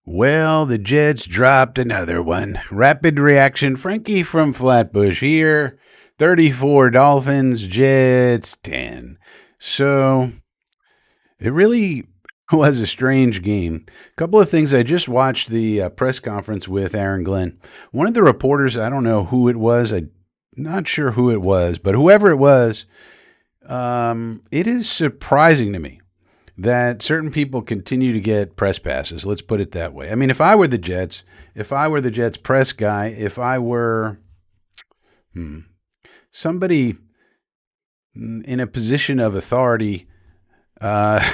Well, the Jets dropped another one. Rapid reaction. Frankie from Flatbush here. 34 Dolphins, Jets 10. So it really was a strange game. A couple of things. I just watched the press conference with Aaron Glenn. One of the reporters, I don't know who it was. I'm not sure who it was, but whoever it was, it is surprising to me that certain people continue to get press passes. Let's put it that way. I mean, if I were the Jets, if I were the Jets press guy, if I were somebody in a position of authority, uh,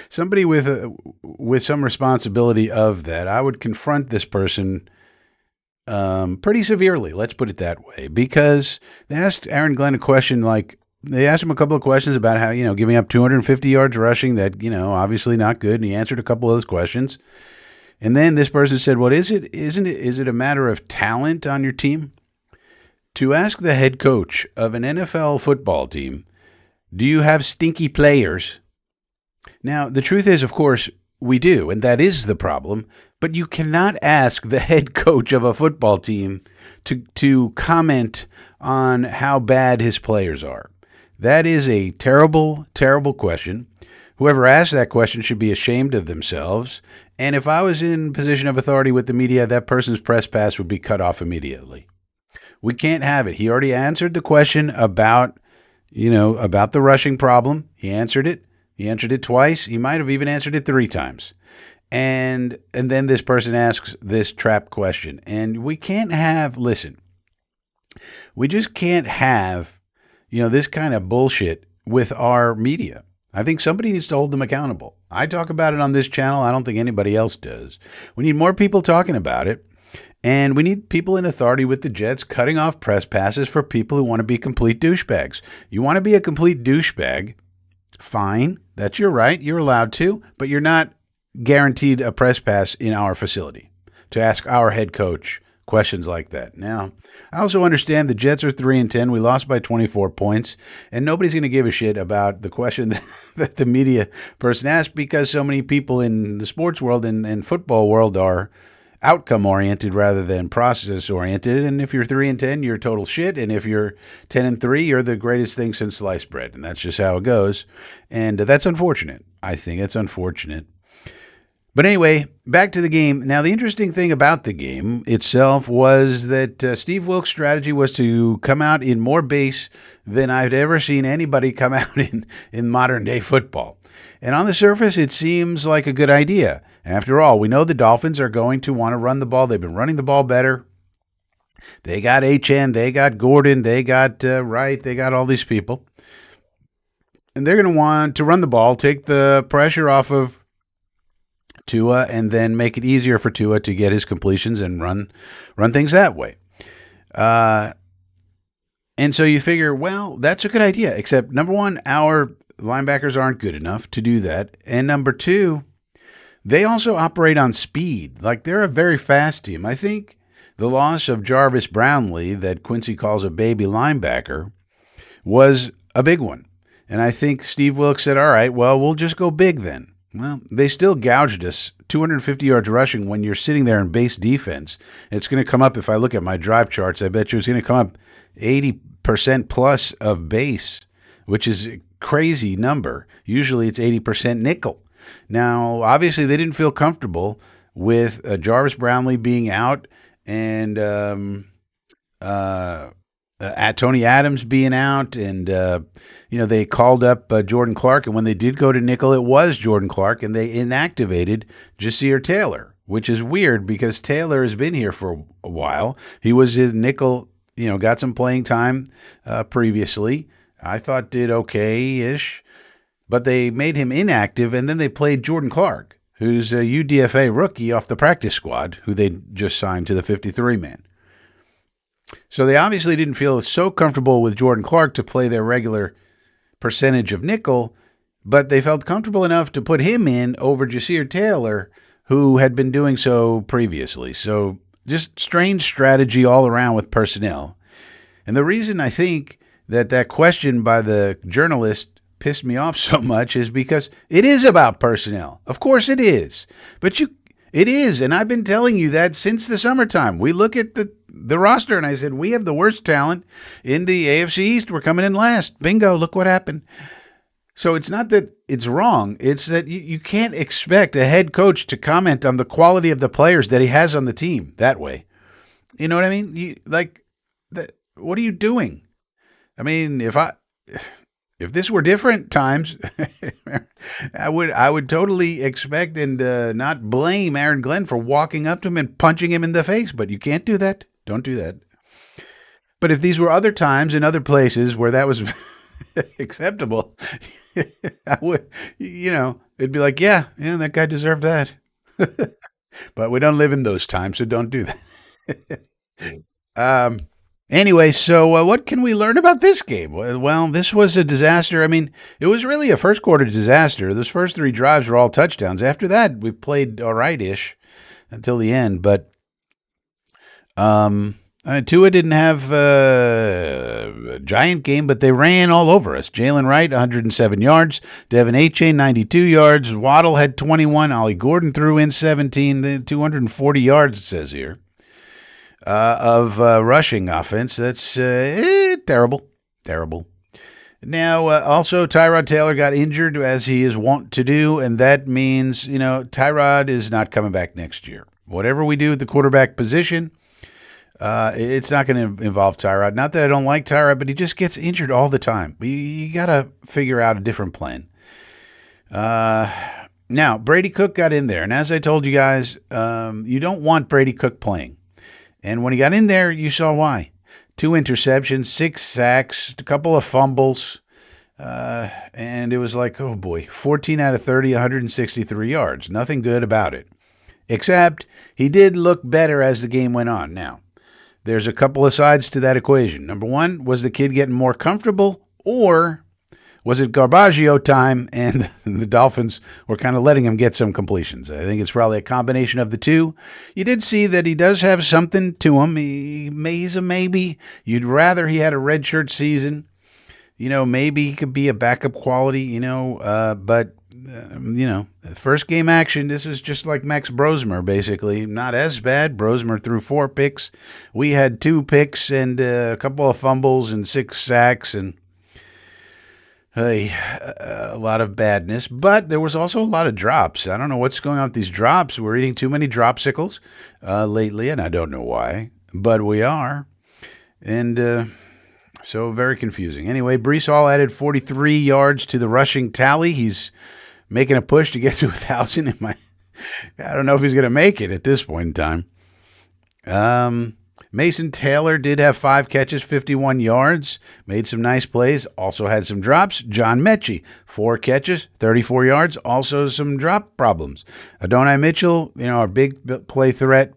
somebody with some responsibility of that, I would confront this person pretty severely. Let's put it that way, because they asked Aaron Glenn a question like, they asked him a couple of questions about how, giving up 250 yards rushing, that, obviously not good. And he answered a couple of those questions. And then this person said, "What is it? Is it a matter of talent on your team?" To ask the head coach of an NFL football team, "Do you have stinky players?" Now, the truth is, of course, we do, and that is the problem. But you cannot ask the head coach of a football team to comment on how bad his players are. That is a terrible, terrible question. Whoever asked that question should be ashamed of themselves. And if I was in position of authority with the media, that person's press pass would be cut off immediately. We can't have it. He already answered the question about the rushing problem. He answered it. He answered it twice. He might have even answered it 3 times. And then this person asks this trap question. And we can't we just can't have this kind of bullshit with our media. I think somebody needs to hold them accountable. I talk about it on this channel. I don't think anybody else does. We need more people talking about it. And we need people in authority with the Jets cutting off press passes for people who want to be complete douchebags. You want to be a complete douchebag? Fine. That's your right. You're allowed to. But you're not guaranteed a press pass in our facility to ask our head coach questions like that. Now, I also understand the Jets are 3-10. We lost by 24 points, and nobody's going to give a shit about the question that the media person asked, because so many people in the sports world and football world are outcome oriented rather than process oriented. And if you're 3-10, you're total shit. And if you're 10-3, you're the greatest thing since sliced bread. And that's just how it goes. And that's unfortunate. I think it's unfortunate. But anyway, back to the game. Now, the interesting thing about the game itself was that Steve Wilkes' strategy was to come out in more base than I've ever seen anybody come out in modern-day football. And on the surface, it seems like a good idea. After all, we know the Dolphins are going to want to run the ball. They've been running the ball better. They got HN, they got Gordon, they got Wright, they got all these people. And they're going to want to run the ball, take the pressure off of Tua, and then make it easier for Tua to get his completions and run things that way. And so you figure, well, that's a good idea, except number one, our linebackers aren't good enough to do that. And number two, they also operate on speed. Like, they're a very fast team. I think the loss of Jarvis Brownlee, that Quincy calls a baby linebacker, was a big one. And I think Steve Wilkes said, all right, well, we'll just go big then. Well, they still gouged us 250 yards rushing when you're sitting there in base defense. It's going to come up, if I look at my drive charts, I bet you it's going to come up 80% plus of base, which is a crazy number. Usually it's 80% nickel. Now, obviously, they didn't feel comfortable with Jarvis Brownlee being out and Tony Adams being out, and they called up Jordan Clark, and when they did go to nickel, it was Jordan Clark, and they inactivated Jasir Taylor, which is weird because Taylor has been here for a while. He was in nickel, got some playing time previously. I thought did okay-ish, but they made him inactive, and then they played Jordan Clark, who's a UDFA rookie off the practice squad, who they just signed to the 53-man. So they obviously didn't feel so comfortable with Jordan Clark to play their regular percentage of nickel, but they felt comfortable enough to put him in over Jasir Taylor, who had been doing so previously. So just strange strategy all around with personnel. And the reason I think that question by the journalist pissed me off so much is because it is about personnel. Of course it is. But It is, and I've been telling you that since the summertime. We look at the roster, and I said we have the worst talent in the AFC East. We're coming in last. Bingo! Look what happened. So it's not that it's wrong. It's that you can't expect a head coach to comment on the quality of the players that he has on the team that way. You know what I mean? What are you doing? I mean, if this were different times, I would totally expect and not blame Aaron Glenn for walking up to him and punching him in the face. But you can't do that. Don't do that. But if these were other times in other places where that was acceptable, I would, it'd be like, yeah, that guy deserved that. But we don't live in those times, so don't do that. um, anyway, so what can we learn about this game? Well, this was a disaster. I mean, it was really a first quarter disaster. Those first three drives were all touchdowns. After that, we played all right ish until the end. But Tua didn't have a giant game, but they ran all over us. Jalen Wright, 107 yards. Devin Achane, 92 yards. Waddle had 21. Ollie Gordon threw in 17. 240 yards, it says here, of rushing offense. That's terrible. Terrible. Now, also, Tyrod Taylor got injured, as he is wont to do, and that means, Tyrod is not coming back next year. Whatever we do at the quarterback position, it's not going to involve Tyrod. Not that I don't like Tyrod, but he just gets injured all the time. You got to figure out a different plan. Now, Brady Cook got in there, and as I told you guys, you don't want Brady Cook playing. And when he got in there, you saw why. 2 interceptions, 6 sacks, a couple of fumbles, and it was like, oh boy, 14 out of 30, 163 yards. Nothing good about it. Except he did look better as the game went on. Now, there's a couple of sides to that equation. Number one, was the kid getting more comfortable, or was it Garbaggio time and the Dolphins were kind of letting him get some completions? I think it's probably a combination of the two. You did see that he does have something to him. He's a maybe. You'd rather he had a redshirt season. Maybe he could be a backup quality, but first game action, this is just like Max Brosmer, basically. Not as bad. Brosmer threw 4 picks. We had 2 picks and a couple of fumbles and 6 sacks and a lot of badness. But there was also a lot of drops. I don't know what's going on with these drops. We're eating too many dropsicles lately, and I don't know why, but we are. And so very confusing. Anyway, Brees Hall added 43 yards to the rushing tally. He's making a push to get to 1,000. I don't know if he's going to make it at this point in time. Mason Taylor did have 5 catches, 51 yards, made some nice plays, also had some drops. John Mechie, 4 catches, 34 yards, also some drop problems. Adonai Mitchell, our big play threat,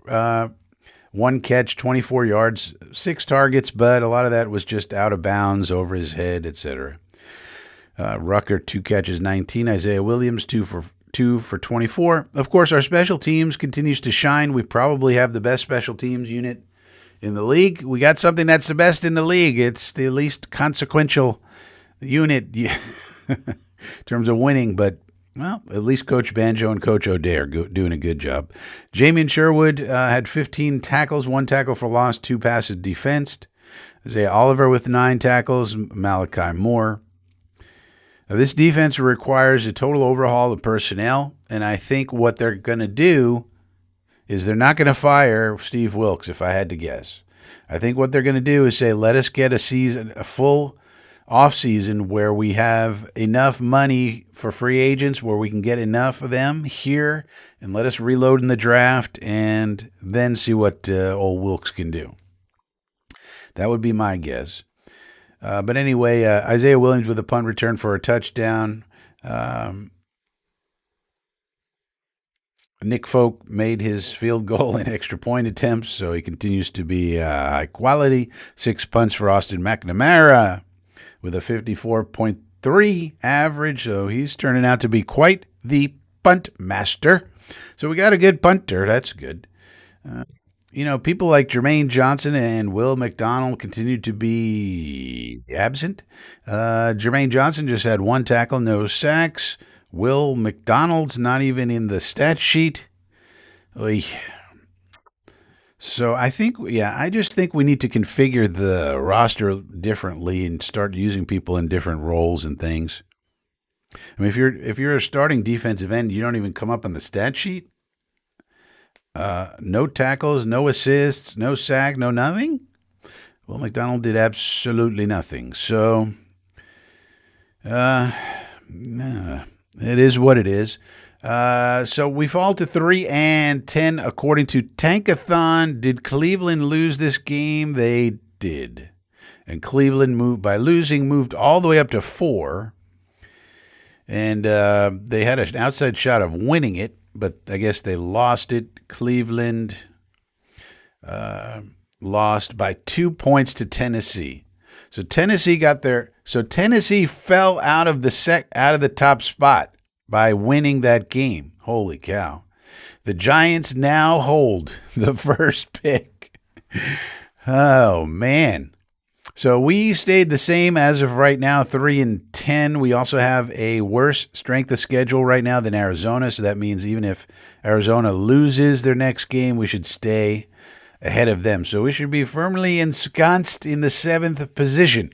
1 catch, 24 yards, 6 targets, but a lot of that was just out of bounds, over his head, etc. Rucker, 2 catches, 19. Isaiah Williams, 2 for 24. Of course, our special teams continues to shine. We probably have the best special teams unit in the league. We got something that's the best in the league. It's the least consequential unit in terms of winning, but well, at least Coach Banjo and Coach O'Day are doing a good job. Jamian Sherwood had 15 tackles, 1 tackle for loss, 2 passes defensed. Isaiah Oliver with 9 tackles, Malachi Moore. Now, this defense requires a total overhaul of personnel, and I think what they're going to do is they're not going to fire Steve Wilkes, if I had to guess. I think what they're going to do is say, let us get a full offseason where we have enough money for free agents, where we can get enough of them here, and let us reload in the draft, and then see what old Wilkes can do. That would be my guess. But anyway, Isaiah Williams with a punt return for a touchdown. Nick Folk made his field goal and extra point attempts, so he continues to be high quality. 6 punts for Austin McNamara with a 54.3 average, so he's turning out to be quite the punt master. So we got a good punter. That's good. People like Jermaine Johnson and Will McDonald continue to be absent. Jermaine Johnson just had 1 tackle, no sacks. Will McDonald's not even in the stat sheet. Oy. So I just think we need to configure the roster differently and start using people in different roles and things. I mean, if you're a starting defensive end, you don't even come up on the stat sheet. No tackles, no assists, no sack, no nothing. Well, McDonald did absolutely nothing. So, uh, nah, it is what it is. So we fall to 3-10 according to Tankathon. Did Cleveland lose this game? They did, and Cleveland moved all the way up to 4. And they had an outside shot of winning it, but I guess they lost it. Cleveland lost by 2 points to Tennessee. So Tennessee fell out of the top spot by winning that game. Holy cow. The Giants now hold the first pick. Oh man. So we stayed the same as of right now, 3-10. We also have a worse strength of schedule right now than Arizona. So that means even if Arizona loses their next game, we should stay ahead of them. So we should be firmly ensconced in the 7th position.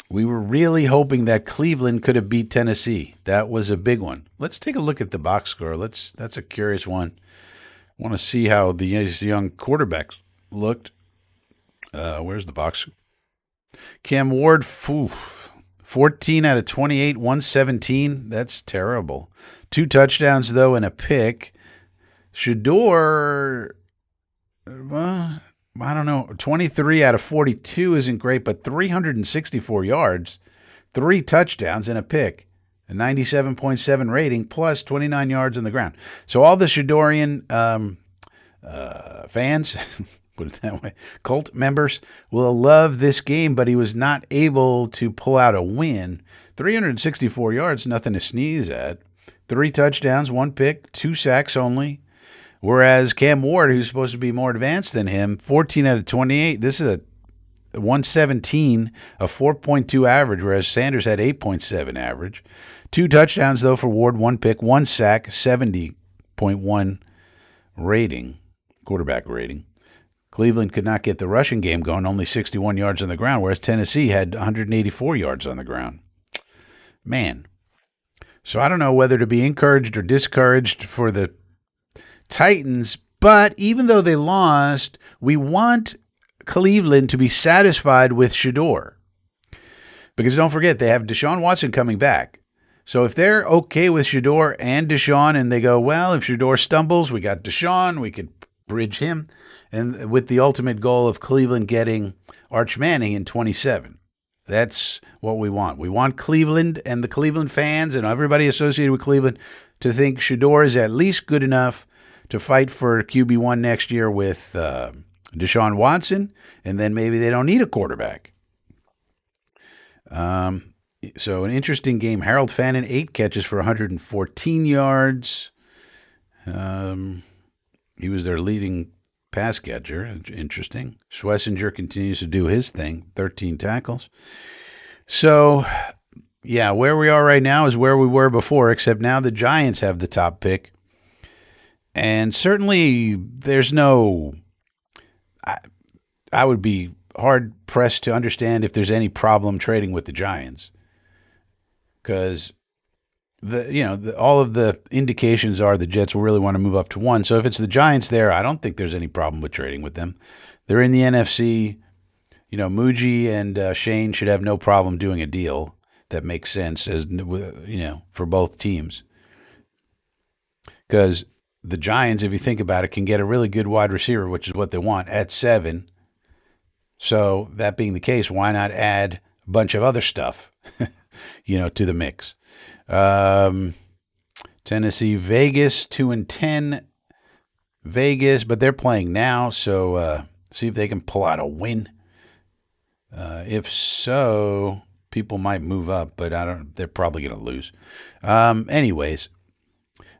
We were really hoping that Cleveland could have beat Tennessee. That was a big one. Let's take a look at the box score. That's a curious one. I want to see how these young quarterbacks looked. Where's the box? Cam Ward, 14 out of 28, 117. That's terrible. 2 touchdowns, though, and a pick. Shador, I don't know, 23 out of 42 isn't great, but 364 yards, 3 touchdowns, and a pick. A 97.7 rating, plus 29 yards on the ground. So all the Shadorian fans, put it that way, cult members, will love this game, but he was not able to pull out a win. 364 yards, nothing to sneeze at. 3 touchdowns, 1 pick, 2 sacks only. Whereas Cam Ward, who's supposed to be more advanced than him, 14 out of 28. This is a 117, a 4.2 average, whereas Sanders had 8.7 average. 2 touchdowns, though, for Ward, 1 pick, 1 sack, 70.1 rating, quarterback rating. Cleveland could not get the rushing game going, only 61 yards on the ground, whereas Tennessee had 184 yards on the ground. Man. So I don't know whether to be encouraged or discouraged for the Titans, but even though they lost, we want Cleveland to be satisfied with Shador. Because don't forget, they have Deshaun Watson coming back. So if they're okay with Shador and Deshaun, and they go, well, if Shador stumbles, we got Deshaun, we could bridge him, and with the ultimate goal of Cleveland getting Arch Manning in 27. That's what we want. We want Cleveland and the Cleveland fans and everybody associated with Cleveland to think Shador is at least good enough to fight for QB1 next year with Deshaun Watson, and then maybe they don't need a quarterback. So an interesting game. Harold Fannin, 8 catches for 114 yards. He was their leading pass catcher. Interesting. Schlesinger continues to do his thing, 13 tackles. So, yeah, where we are right now is where we were before, except now the Giants have the top pick. And certainly there's no, I would be hard-pressed to understand if there's any problem trading with the Giants. Because, all of the indications are the Jets will really want to move up to 1. So if it's the Giants there, I don't think there's any problem with trading with them. They're in the NFC. Muji and Shane should have no problem doing a deal that makes sense, for both teams. Because the Giants, if you think about it, can get a really good wide receiver, which is what they want, at 7. So that being the case, why not add a bunch of other stuff, to the mix? Tennessee, Vegas, 2-10. Vegas, but they're playing now, so see if they can pull out a win. If so, people might move up, but they're probably going to lose. Anyways.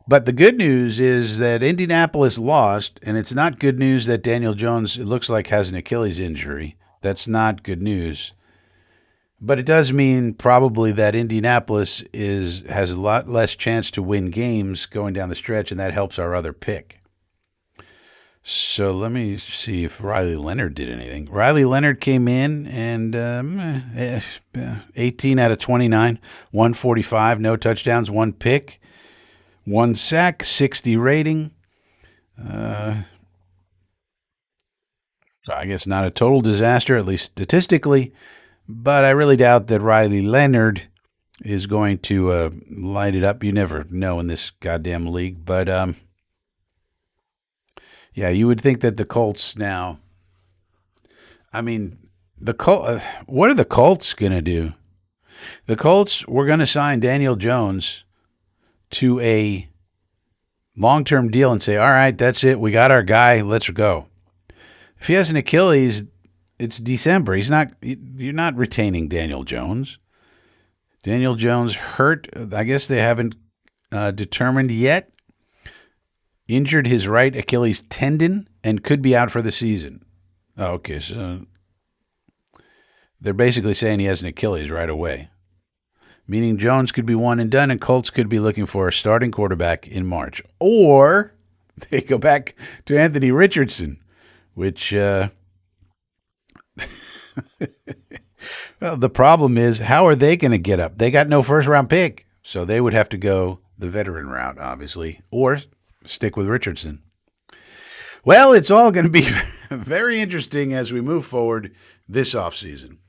But the good news is that Indianapolis lost, and it's not good news that Daniel Jones, it looks like, has an Achilles injury. That's not good news. But it does mean probably that Indianapolis has a lot less chance to win games going down the stretch, and that helps our other pick. So let me see if Riley Leonard did anything. Riley Leonard came in and 18 out of 29, 145, no touchdowns, one pick, one sack, 60 rating. So I guess not a total disaster, at least statistically, but I really doubt that Riley Leonard is going to light it up. You never know in this goddamn league, but yeah, you would think that the Colts now. I mean, what are the Colts gonna do? The Colts were gonna sign Daniel Jones to a long-term deal and say, "All right, that's it. We got our guy. Let's go." If he has an Achilles, it's December. He's not. You're not retaining Daniel Jones. Daniel Jones hurt. I guess they haven't determined yet. Injured his right Achilles tendon and could be out for the season. Oh, okay, so they're basically saying he has an Achilles right away, meaning Jones could be one and done, and Colts could be looking for a starting quarterback in March. Or they go back to Anthony Richardson, which, well, the problem is, how are they going to get up? They got no first-round pick, so they would have to go the veteran route, obviously, or stick with Richardson. Well, it's all going to be very interesting as we move forward this offseason.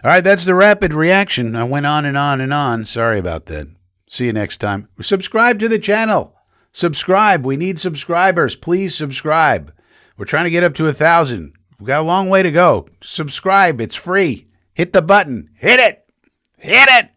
All right, that's the rapid reaction. I went on and on and on. Sorry about that. See you next time. Subscribe to the channel. Subscribe. We need subscribers. Please subscribe. We're trying to get up to 1,000. We've got a long way to go. Subscribe. It's free. Hit the button. Hit it. Hit it.